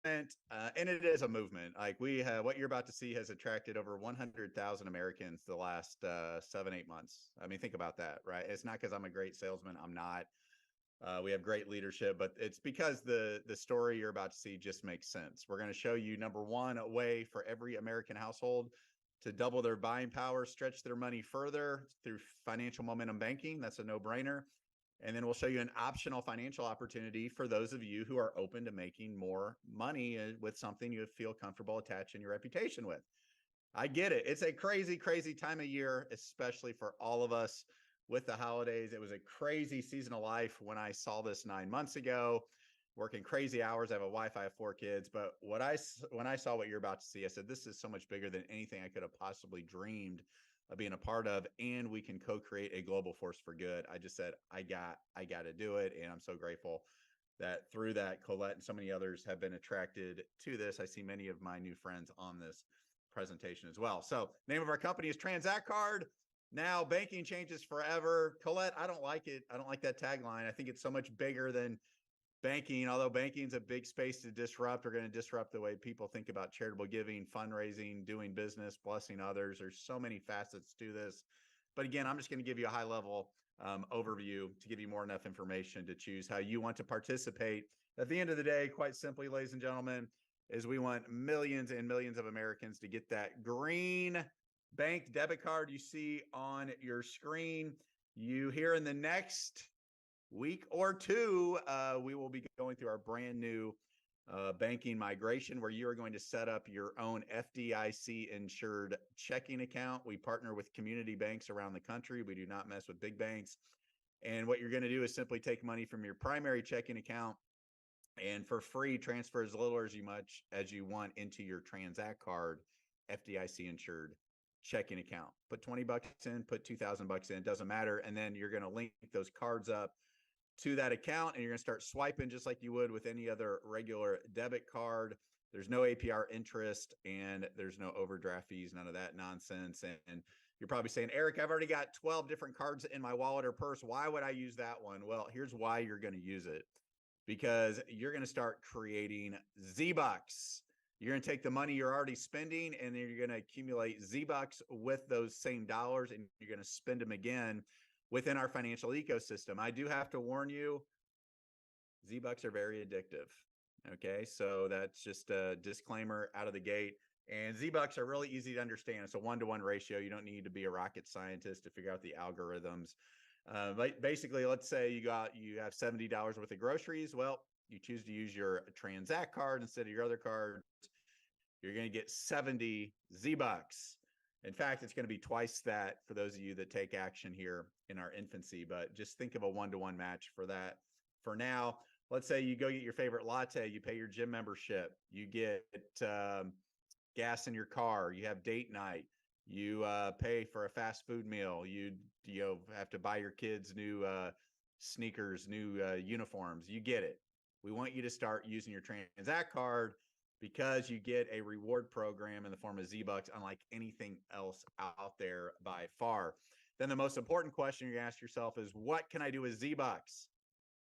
and it is a movement. Like we have, what you're about to see has attracted over 100,000 Americans the last 7, 8 months. I mean, think about that, right? It's not because I'm a great salesman. I'm not. We have great leadership, but it's because the story you're about to see just makes sense. We're going to show you, number one, a way for every American household to double their buying power, stretch their money further through financial momentum banking. That's a no-brainer. And then we'll show you an optional financial opportunity for those of you who are open to making more money with something you feel comfortable attaching your reputation with. I get it. It's a crazy, crazy time of year, especially for all of us with the holidays. It was a crazy season of life when I saw this 9 months ago, working crazy hours. I have a wife, I have 4 kids. But when I saw what you're about to see, I said, this is so much bigger than anything I could have possibly dreamed of being a part of, and we can co-create a global force for good. I just said, I got to do it. And I'm so grateful that through that, Colette and so many others have been attracted to this. I see many of my new friends on this presentation as well. So name of our company is Tranzact Card. Now banking changes forever. Colette, I don't like it. I don't like that tagline. I think it's so much bigger than banking. Although banking is a big space to disrupt, we're going to disrupt the way people think about charitable giving, fundraising, doing business, blessing others. There's so many facets to this. But again, I'm just going to give you a high level overview to give you more enough information to choose how you want to participate. At the end of the day, quite simply, ladies and gentlemen, is we want millions and millions of Americans to get that green bank debit card you see on your screen. You here in the next week or two, we will be going through our brand new banking migration where you are going to set up your own FDIC insured checking account. We partner with community banks around the country. We do not mess with big banks. And what you're going to do is simply take money from your primary checking account and for free transfer as little or as much as you want into your Tranzact Card FDIC insured checking account. Put 20 bucks in, put 2,000 bucks in, doesn't matter. And then you're going to link those cards up to that account and you're going to start swiping just like you would with any other regular debit card. There's no APR interest and there's no overdraft fees, none of that nonsense. And you're probably saying, Eric, I've already got 12 different cards in my wallet or purse. Why would I use that one? Well, here's why you're going to use it. Because you're going to start creating Z-Bucks. You're going to take the money you're already spending and then you're going to accumulate Z-Bucks with those same dollars and you're going to spend them again within our financial ecosystem. I do have to warn you, Z-Bucks are very addictive. Okay, so that's just a disclaimer out of the gate. And Z-Bucks are really easy to understand. It's a 1-to-1 ratio. You don't need to be a rocket scientist to figure out the algorithms. Basically, let's say you have $70 worth of groceries. Well, you choose to use your Tranzact card instead of your other cards. You're going to get 70 Z-Bucks. In fact, it's going to be twice that for those of you that take action here in our infancy, but just think of a 1-to-1 match for that. For now, let's say you go get your favorite latte, you pay your gym membership, you get gas in your car, you have date night, you pay for a fast food meal, you have to buy your kids new sneakers, new uniforms. You get it. We want you to start using your Tranzact card because you get a reward program in the form of Z-Bucks unlike anything else out there by far. Then the most important question you ask yourself is, what can I do with Z-Bucks?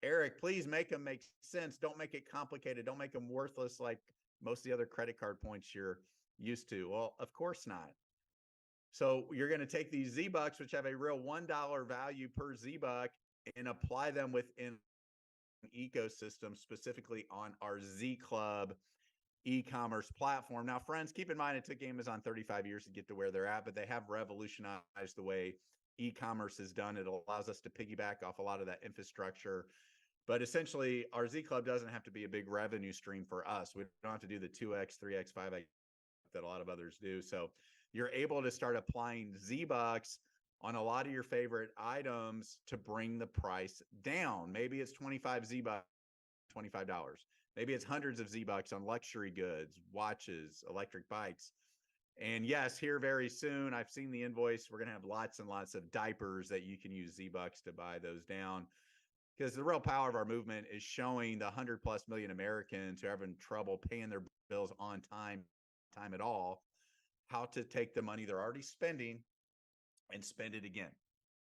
Eric, please make them make sense. Don't make it complicated. Don't make them worthless like most of the other credit card points you're used to. Well, of course not. So you're going to take these Z-Bucks, which have a real $1 value per Z-Buck, and apply them within an ecosystem, specifically on our Z Club e-commerce platform. Now, friends, keep in mind, it took Amazon 35 years to get to where they're at, but they have revolutionized the way e-commerce is done. It allows us to piggyback off a lot of that infrastructure. But essentially, our Z Club doesn't have to be a big revenue stream for us. We don't have to do the 2X, 3X, 5X that a lot of others do. So you're able to start applying Z-Bucks on a lot of your favorite items to bring the price down. Maybe it's 25 Z-Bucks, $25. Maybe it's hundreds of Z-Bucks on luxury goods, watches, electric bikes. And yes, here very soon, I've seen the invoice. We're going to have lots and lots of diapers that you can use Z-Bucks to buy those down. Because the real power of our movement is showing the 100+ million Americans who are having trouble paying their bills on time at all, how to take the money they're already spending and spend it again.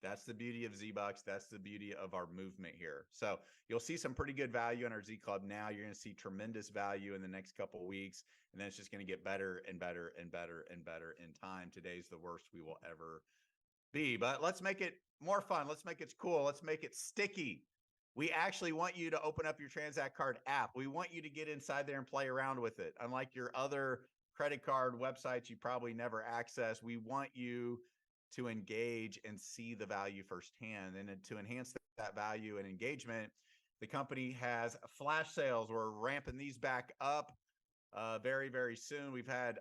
That's the beauty of Z-Bucks. That's the beauty of our movement here. So you'll see some pretty good value in our Z Club now. You're going to see tremendous value in the next couple of weeks, and then it's just going to get better and better and better and better in time. Today's the worst we will ever be, but let's make it more fun. Let's make it cool. Let's make it sticky. We actually want you to open up your Tranzact card app. We want you to get inside there and play around with it. Unlike your other credit card websites you probably never access, we want you to engage and see the value firsthand. And to enhance that value and engagement, the company has flash sales. We're ramping these back up very, very soon. We've had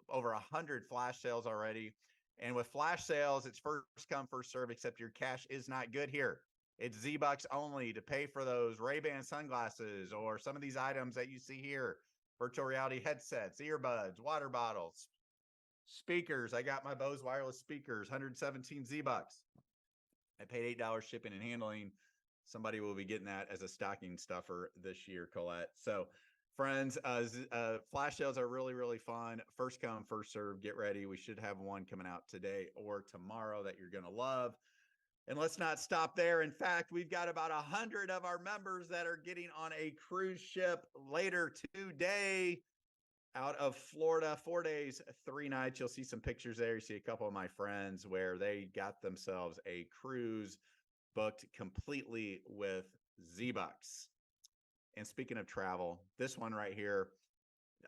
over 100 flash sales already. And with flash sales, it's first come, first serve, except your cash is not good here. It's Z-Bucks only to pay for those Ray-Ban sunglasses or some of these items that you see here. Virtual reality headsets, earbuds, water bottles, speakers. I got my Bose wireless speakers, 117 Z-Bucks. I paid $8 shipping and handling. Somebody will be getting that as a stocking stuffer this year, Colette. So friends, flash sales are really, really fun. First come, first serve. Get ready. We should have one coming out today or tomorrow that you're going to love. And let's not stop there. In fact, we've got about 100 of our members that are getting on a cruise ship later today out of Florida, 4 days, 3 nights. You'll see some pictures there. You see a couple of my friends where they got themselves a cruise booked completely with Z-Bucks. And speaking of travel, this one right here,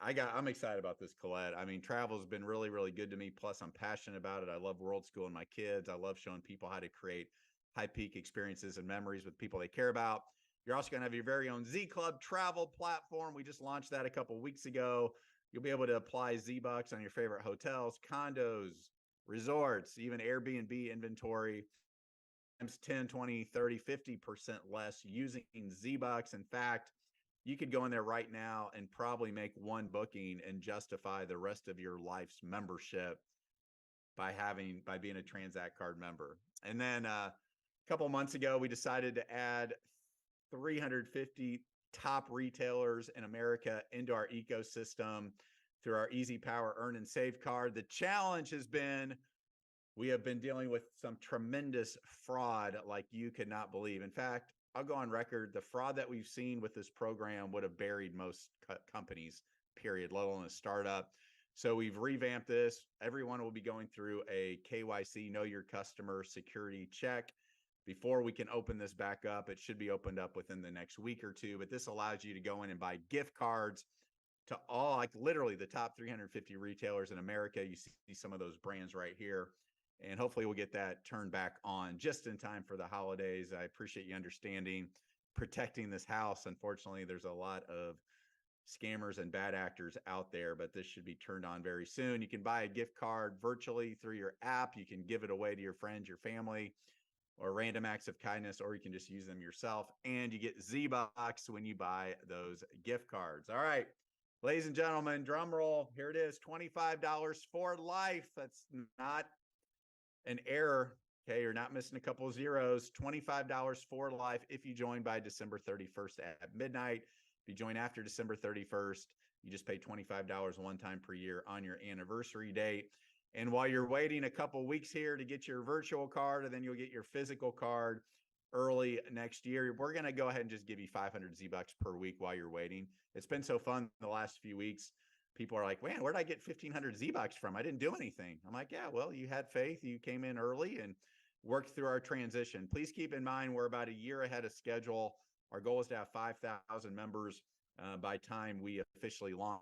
I'm excited about this, Colette. I mean, travel has been really, really good to me. Plus, I'm passionate about it. I love world school and my kids. I love showing people how to create high peak experiences and memories with people they care about. You're also going to have your very own Z Club travel platform. We just launched that a couple weeks ago. You'll be able to apply Z-Bucks on your favorite hotels, condos, resorts, even Airbnb inventory. 10, 20, 30, 50% less using Z-Bucks. In fact, you could go in there right now and probably make one booking and justify the rest of your life's membership by being a Tranzact card member. And then a couple months ago, we decided to add 350 top retailers in America into our ecosystem through our Easy Power Earn and Save card. The challenge has been we have been dealing with some tremendous fraud like you could not believe. In fact, I'll go on record. The fraud that we've seen with this program would have buried most companies, period, let alone a startup. So we've revamped this. Everyone will be going through a KYC, know your customer security check before we can open this back up. It should be opened up within the next week or two, but this allows you to go in and buy gift cards to all, like literally the top 350 retailers in America. You see some of those brands right here. And hopefully we'll get that turned back on just in time for the holidays. I appreciate you understanding, protecting this house. Unfortunately, there's a lot of scammers and bad actors out there, but this should be turned on very soon. You can buy a gift card virtually through your app. You can give it away to your friends, your family, or random acts of kindness, or you can just use them yourself. And you get Z-Bucks when you buy those gift cards. All right, ladies and gentlemen, drum roll. Here it is, $25 for life. That's not an error. Okay, you're not missing a couple of zeros. $25 for life if you join by December 31st at midnight. If you join after December 31st, you just pay $25 one time per year on your anniversary date. And while you're waiting a couple weeks here to get your virtual card, and then you'll get your physical card early next year, we're going to go ahead and just give you 500 Z-Bucks per week while you're waiting. It's been so fun the last few weeks. People are like, man, where did I get 1,500 Z-Bucks from? I didn't do anything. I'm like, yeah, well, you had faith. You came in early and worked through our transition. Please keep in mind, we're about a year ahead of schedule. Our goal is to have 5,000 members by time we officially launch.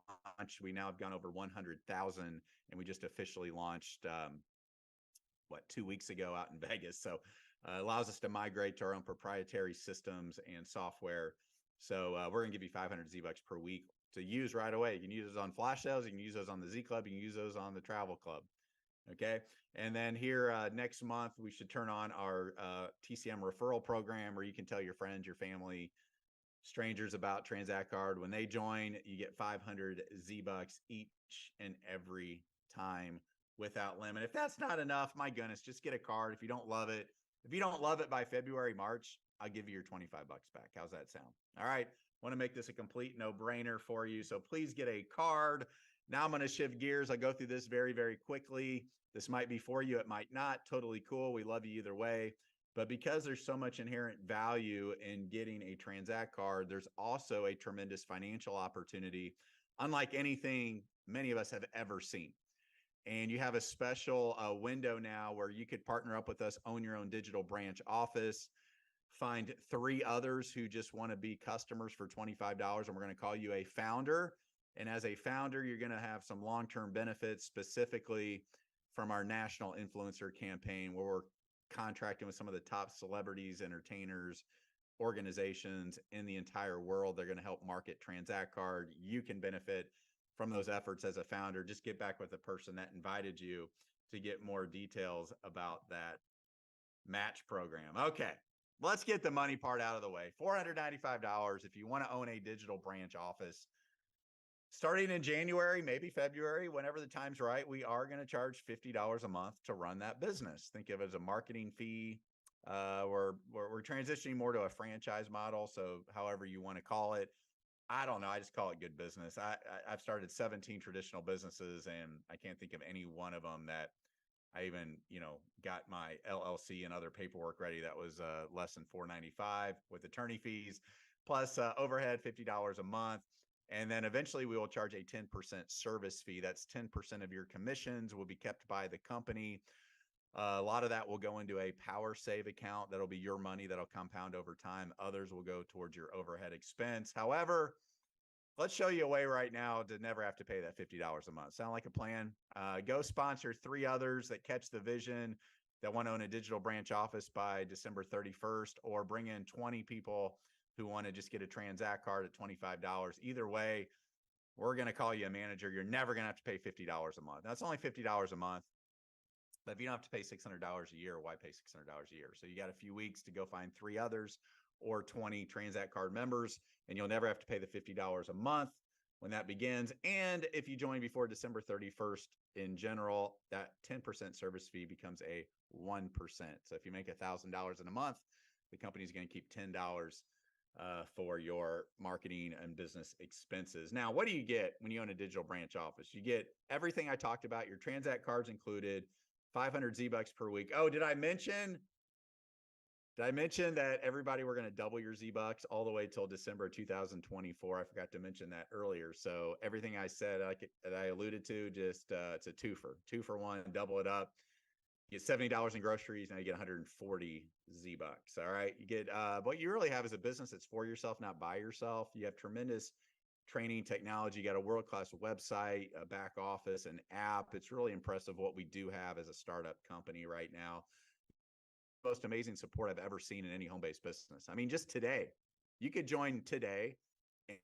We now have gone over 100,000, and we just officially launched, 2 weeks ago out in Vegas. So it allows us to migrate to our own proprietary systems and software. So we're going to give you 500 Z-Bucks per week to use right away. You can use those on flash sales. You can use those on the Z Club. You can use those on the Travel Club. Okay. And then here next month, we should turn on our TCM referral program where you can tell your friends, your family, strangers about Tranzact card. When they join, you get 500 Z-Bucks each and every time without limit. If that's not enough, my goodness, just get a card. If you don't love it by February, March, I'll give you your 25 bucks back. How's that sound? All right. Want to make this a complete no-brainer for you. So please get a card. Now I'm going to shift gears. I go through this very, very quickly. This might be for you. It might not. Totally cool. We love you either way. But because there's so much inherent value in getting a Tranzact card, there's also a tremendous financial opportunity, unlike anything many of us have ever seen. And you have a special window now where you could partner up with us, own your own digital branch office, find 3 others who just want to be customers for $25, and we're going to call you a founder. And as a founder, you're going to have some long-term benefits, specifically from our national influencer campaign, where we're contracting with some of the top celebrities, entertainers, organizations in the entire world. They're going to help market Tranzact card. You can benefit from those efforts as a founder. Just get back with the person that invited you to get more details about that match program. Okay, let's get the money part out of the way. $495 if you want to own a digital branch office. Starting in January, maybe February, whenever the time's right, we are going to charge $50 a month to run that business. Think of it as a marketing fee. We're transitioning more to a franchise model. So however you want to call it, I don't know. I just call it good business. I've started 17 traditional businesses, and I can't think of any one of them that I even, got my LLC and other paperwork ready. That was less than $495 with attorney fees, plus overhead $50 a month. And then eventually we will charge a 10% service fee. That's 10% of your commissions will be kept by the company. A lot of that will go into a power save account. That'll be your money that'll compound over time. Others will go towards your overhead expense. However, let's show you a way right now to never have to pay that $50 a month. Sound like a plan? Go sponsor 3 others that catch the vision, that want to own a digital branch office by December 31st, or bring in 20 people who want to just get a Tranzact card at $25. Either way, we're going to call you a manager. You're never going to have to pay $50 a month. That's only $50 a month. But if you don't have to pay $600 a year, why pay $600 a year? So you got a few weeks to go find 3 others or 20 Tranzact card members, and you'll never have to pay the $50 a month when that begins. And if you join before December 31st in general, that 10% service fee becomes a 1%. So if you make $1,000 in a month, the company's going to keep $10 for your marketing and business expenses. Now, what do you get when you own a digital branch office? You get everything I talked about, your Tranzact cards included, 500 Z-Bucks per week. Oh, did I mention that everybody, we're going to double your Z-Bucks all the way till December 2024? I forgot to mention that earlier. So everything I said, that I alluded to, just it's a 2-for-1, double it up. You get $70 in groceries. Now you get 140 Z-Bucks. All right. You get what you really have is a business that's for yourself, not by yourself. You have tremendous training technology. You got a world-class website, a back office, an app. It's really impressive what we do have as a startup company right now. Most amazing support I've ever seen in any home-based business. I mean, just today, you could join today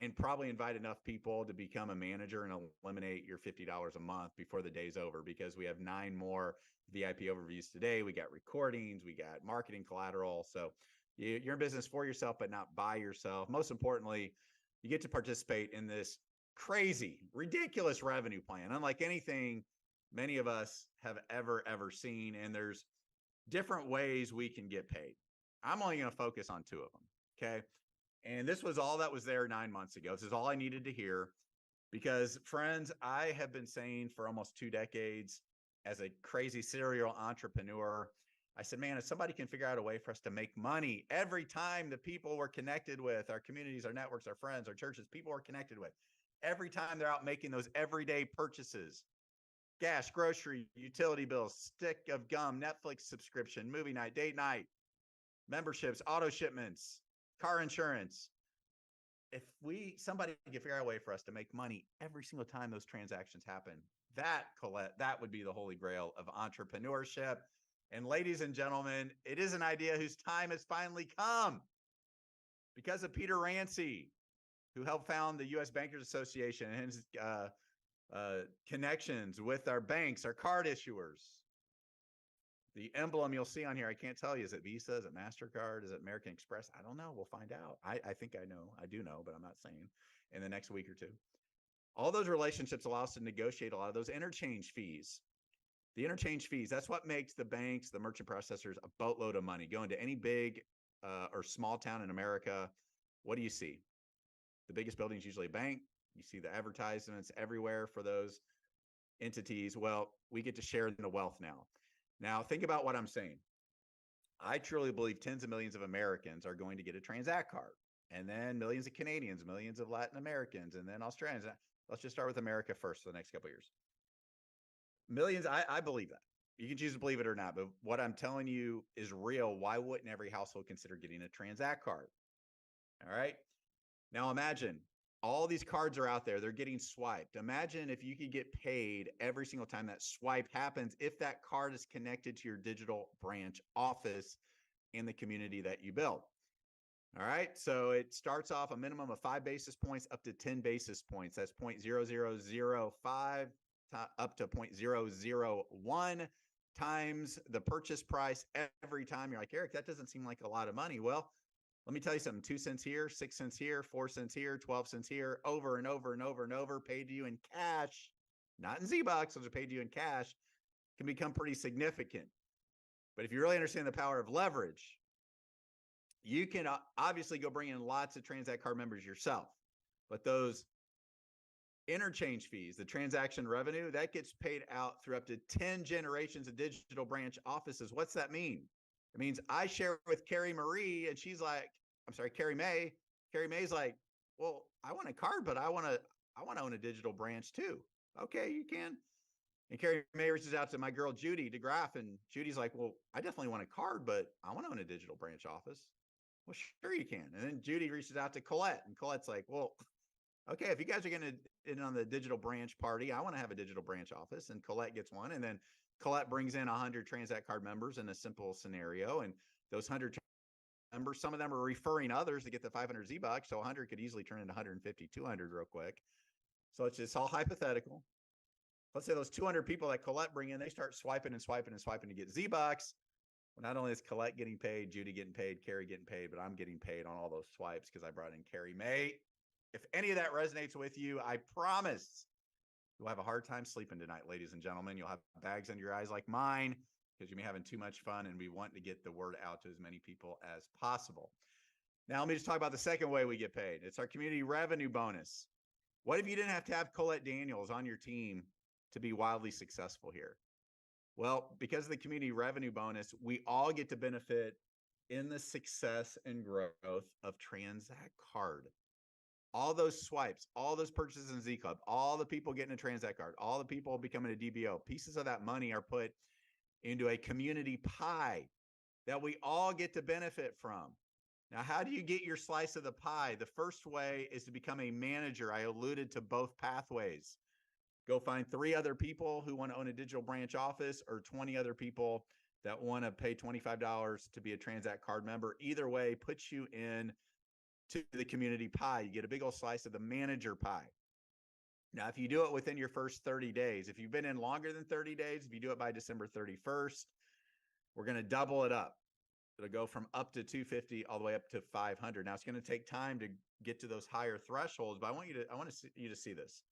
and probably invite enough people to become a manager and eliminate your $50 a month before the day's over, because we have 9 more VIP overviews today. We got recordings, we got marketing collateral. So you're in business for yourself, but not by yourself. Most importantly, you get to participate in this crazy, ridiculous revenue plan, unlike anything many of us have ever seen. And there's different ways we can get paid. I'm only going to focus on 2 of them. Okay. And this was all that was there 9 months ago. This is all I needed to hear, because friends, I have been saying for almost 2 decades, as a crazy serial entrepreneur, I said, man, if somebody can figure out a way for us to make money every time the people we're connected with, our communities, our networks, our friends, our churches, people we're connected with, every time they're out making those everyday purchases, gas, grocery, utility bills, stick of gum, Netflix subscription, movie night, date night, memberships, auto shipments, car insurance. If somebody can figure out a way for us to make money every single time those transactions happen, that, Colette, that would be the holy grail of entrepreneurship. And ladies and gentlemen, it is an idea whose time has finally come, because of Peter Rancy, who helped found the U.S. Bankers Association and his connections with our banks, our card issuers. The emblem you'll see on here, I can't tell you, is it Visa? Is it MasterCard? Is it American Express? I don't know. We'll find out. I think I know. I do know, but I'm not saying, in the next week or 2. All those relationships allow us to negotiate a lot of those interchange fees. The interchange fees, that's what makes the banks, the merchant processors, a boatload of money. Go into any big or small town in America, what do you see? The biggest building is usually a bank. You see the advertisements everywhere for those entities. Well, we get to share in the wealth now. Now, think about what I'm saying. I truly believe tens of millions of Americans are going to get a Transact card, and then millions of Canadians, millions of Latin Americans, and then Australians. Let's just start with America first for the next couple of years. Millions, I believe that. You can choose to believe it or not, but what I'm telling you is real. Why wouldn't every household consider getting a Transact card? All right. Now imagine all these cards are out there. They're getting swiped. Imagine if you could get paid every single time that swipe happens, if that card is connected to your digital branch office in the community that you build. All right. So it starts off a minimum of 5 basis points up to 10 basis points. That's 0.0005 up to 0.001 times the purchase price every time. You're like, Eric, that doesn't seem like a lot of money. Well, let me tell you something. 2 cents here, 6 cents here, 4 cents here, 12 cents here, over and over and over and over, paid to you in cash, not in Z-Bucks, those are paid to you in cash, can become pretty significant. But if you really understand the power of leverage, you can obviously go bring in lots of Transact card members yourself. But those interchange fees, the transaction revenue, that gets paid out through up to 10 generations of digital branch offices. What's that mean? It means I share with Carrie Marie, and she's like, I'm sorry, Carrie May. Carrie May's like, well, I want a card, but I want to own a digital branch too. Okay, you can. And Carrie May reaches out to my girl Judy DeGraff, and Judy's like, well, I definitely want a card, but I want to own a digital branch office. Well, sure you can. And then Judy reaches out to Colette, and Colette's like, well, okay, if you guys are going to in on the digital branch party, I want to have a digital branch office, and Colette gets one. And then Colette brings in 100 Transact card members in a simple scenario. And those 100 members, some of them are referring others to get the 500 Z-Bucks. So 100 could easily turn into 150, 200 real quick. So it's just all hypothetical. Let's say those 200 people that Colette bring in, they start swiping and swiping and swiping to get Z-Bucks. Well, not only is Colette getting paid, Judy getting paid, Carrie getting paid, but I'm getting paid on all those swipes because I brought in Carrie May. If any of that resonates with you, I promise you'll have a hard time sleeping tonight, ladies and gentlemen. You'll have bags under your eyes like mine because you'll be having too much fun, and we want to get the word out to as many people as possible. Now, let me just talk about the second way we get paid. It's our community revenue bonus. What if you didn't have to have Colette Daniels on your team to be wildly successful here? Well, because of the community revenue bonus, we all get to benefit in the success and growth of Tranzact card. All those swipes, all those purchases in Z Club, all the people getting a Tranzact card, all the people becoming a DBO, pieces of that money are put into a community pie that we all get to benefit from. Now, how do you get your slice of the pie? The first way is to become a manager. I alluded to both pathways. Go find 3 other people who want to own a digital branch office, or 20 other people that want to pay $25 to be a Tranzact card member. Either way puts you in to the community pie. You get a big old slice of the manager pie. Now, if you do it within your first 30 days, if you've been in longer than 30 days, if you do it by December 31st, we're going to double it up. It'll go from up to 250 all the way up to 500. Now, it's going to take time to get to those higher thresholds, but I want you to see this.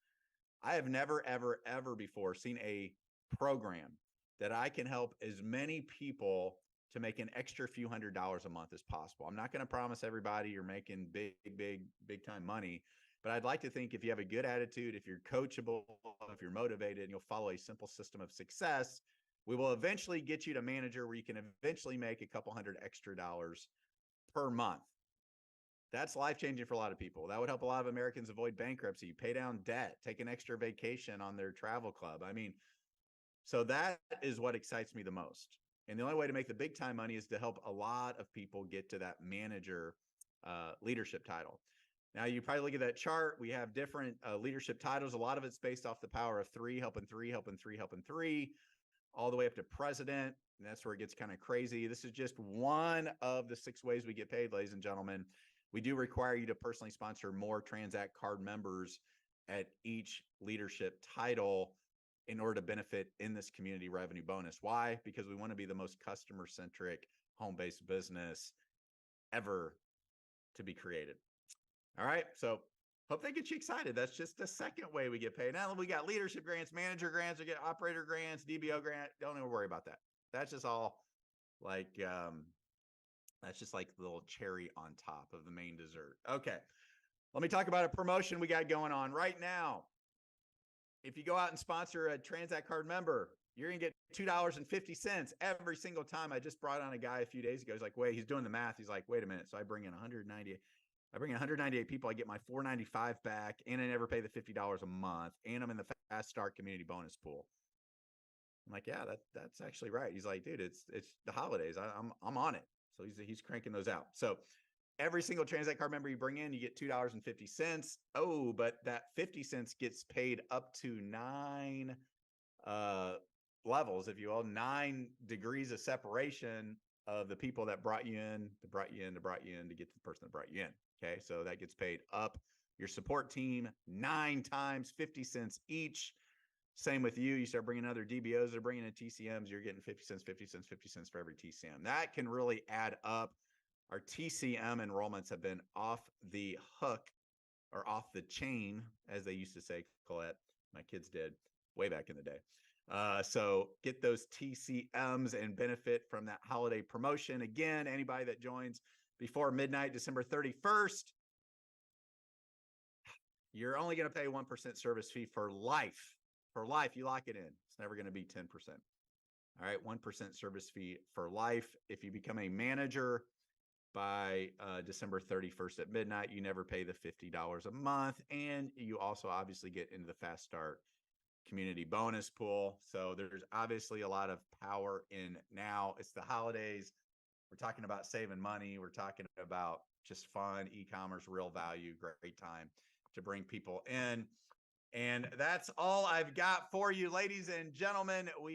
I have never, ever, ever before seen a program that I can help as many people to make an extra few $100s a month as possible. I'm not going to promise everybody you're making big time money, but I'd like to think if you have a good attitude, if you're coachable, if you're motivated, and you'll follow a simple system of success, we will eventually get you to manager where you can eventually make a couple hundred extra dollars per month. That's life-changing for a lot of people. That would help a lot of Americans avoid bankruptcy, pay down debt, take an extra vacation on their travel club. I mean, so that is what excites me the most. And the only way to make the big time money is to help a lot of people get to that manager leadership title. Now, you probably look at that chart. We have different leadership titles. A lot of it's based off the power of 3, helping 3, helping 3, helping 3, all the way up to president. And that's where it gets kind of crazy. This is just one of the 6 ways we get paid, ladies and gentlemen. We do require you to personally sponsor more Tranzact card members at each leadership title in order to benefit in this community revenue bonus. Why? Because we want to be the most customer-centric home-based business ever to be created. All right. So hope they get you excited. That's just the second way we get paid. Now we got leadership grants, manager grants, we get operator grants, DBO grant. Don't even worry about that. That's just all like, that's just like the little cherry on top of the main dessert. Okay. Let me talk about a promotion we got going on right now. If you go out and sponsor a Tranzact card member, you're going to get $2.50 every single time. I just brought on a guy a few days ago. He's like, wait, he's doing the math. He's like, wait a minute. So I bring in 198 people. I get my $4.95 back, and I never pay the $50 a month, and I'm in the Fast Start community bonus pool. I'm like, yeah, that's actually right. He's like, dude, it's the holidays. I'm on it. So he's cranking those out. So every single Transact card member you bring in, you get $2.50. Oh, but that 50 cents gets paid up to 9 levels, if you will, 9 degrees of separation of the people that brought you in, to get to the person that brought you in. Okay, so that gets paid up your support team 9 times, 50 cents each. Same with you. You start bringing other DBOs or bringing in TCMs, you're getting 50 cents, 50 cents, 50 cents for every TCM. That can really add up. Our TCM enrollments have been off the hook, or off the chain, as they used to say, Colette. My kids did way back in the day. So get those TCMs and benefit from that holiday promotion. Again, anybody that joins before midnight, December 31st, you're only going to pay 1% service fee for life. For life, you lock it in. It's never going to be 10%. All right, 1% service fee for life. If you become a manager by December 31st at midnight, you never pay the $50 a month. And you also obviously get into the Fast Start community bonus pool. So there's obviously a lot of power in now. It's the holidays. We're talking about saving money. We're talking about just fun, e-commerce, real value, great time to bring people in. And that's all I've got for you, ladies and gentlemen. We